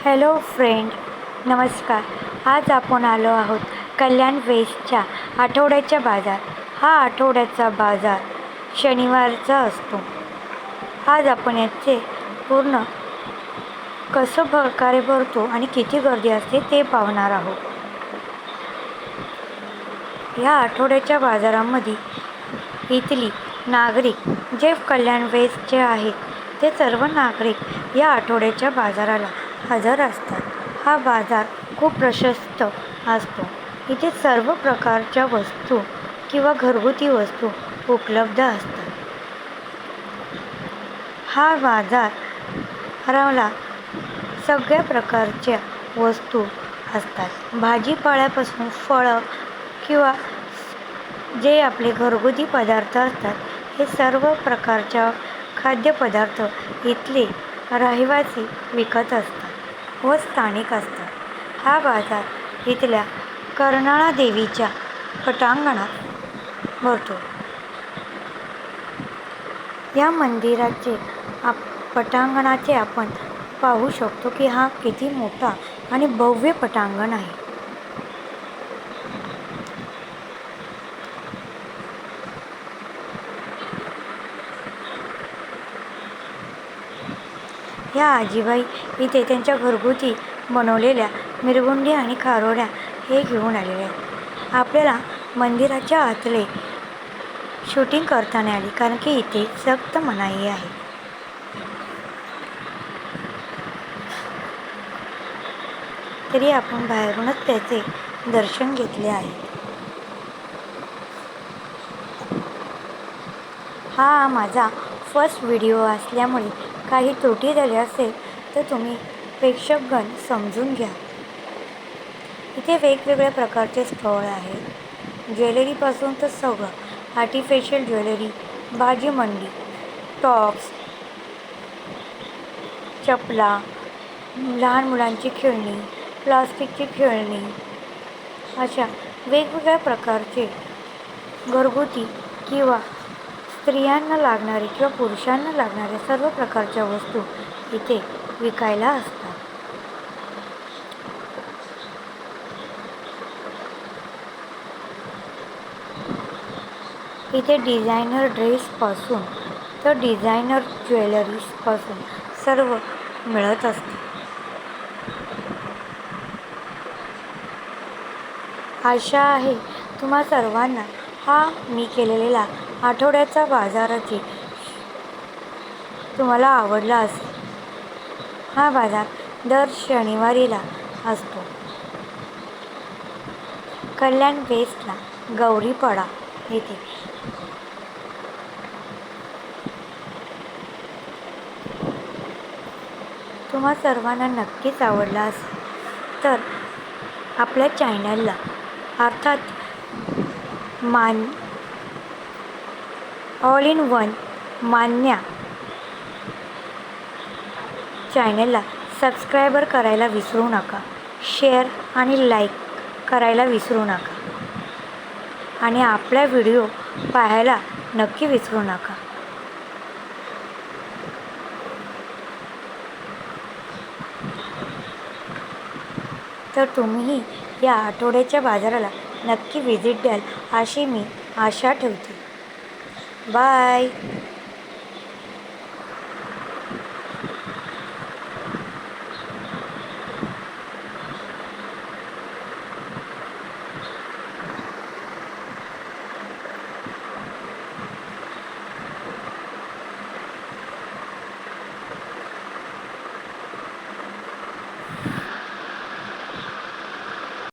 Hello friend, नमस्कार. आज आपण आलो आहोत कल्याण वेस्टच्या आठवड्याच्या बाजार. हा आठवड्याचा बाजार शनिवारचा असतो. आज आपण याचे पूर्ण कसं प्रकारे भरतो आणि किती गर्दी असते ते पाहणार आहोत. या आठवड्याच्या बाजारामध्ये इथली नागरिक जे कल्याण वेस्टचे आहेत ते सर्व नागरिक या आठवड्याच्या बाजाराला हजर असतात. हा बाजार खूप प्रशस्त असतो. इथे सर्व प्रकारच्या वस्तू किंवा घरगुती वस्तू उपलब्ध असतात. हा बाजाराला सगळ्या प्रकारच्या वस्तू असतात. भाजीपाल्यापासून फळं किंवा जे आपले घरगुती पदार्थ असतात हे सर्व प्रकारच्या खाद्यपदार्थ इथले रहिवासी विकत असतात व स्थानिक असतात. हा बाजार इथल्या कर्नाळा देवीच्या पटांगणात भरतो. या मंदिराचे पटांगणाचे आपण पाहू शकतो की हा किती मोठा आणि भव्य पटांगण आहे. या आजीबाई इथे त्यांच्या घरगुती बनवलेल्या मिरगुंडी आणि खारोड्या हे घेऊन आलेले आहेत. आपल्याला मंदिराच्या आतले शूटिंग करता नाही आली कारण की इथे सक्त मनाई आहे. तरी आपण बाहेरूनच त्याचे दर्शन घेतले आहे. हा माझा फर्स्ट व्हिडिओ असल्यामुळे काही त्रुटी झाली असेल तर तुम्ही प्रेक्षकगण समजून घ्या. इथे वेगवेगळ्या प्रकारचे स्टॉल आहेत. ज्वेलरीपासून तर सगळं आर्टिफिशियल ज्वेलरी, भाजी मंडी, टॉप्स, चपला, लहान मुलांची खेळणी, प्लास्टिकची खेळणी अशा वेगवेगळ्या प्रकारचे घरगुती किंवा स्त्रियांना लागणारे किंवा पुरुषांना लागणाऱ्या सर्व प्रकारच्या वस्तू इथे विकायला असतात. इथे डिझायनर ड्रेसपासून तर डिझायनर ज्वेलरीजपासून सर्व मिळत असते. आशा आहे तुम्हा सर्वांना हा मी केलेला आठवड्याचा बाजाराची तुम्हाला आवडला असेल. हा बाजार दर शनिवारीला असतो. कल्याण वेस्टला गौरीपाडा येथे. तुम्हा सर्वांना नक्कीच आवडला असेल तर आपल्या चॅनलला अर्थात ऑल इन वन मान्या चॅनलला सबस्क्रायबर करायला विसरू नका. शेअर आणि लाईक करायला विसरू नका आणि आपला व्हिडिओ पाहायला नक्की विसरू नका. तर तुम्हीही या आठवड्याच्या बाजाराला नक्की व्हिजिट द्याल अशी मी आशा ठेवते. बाय.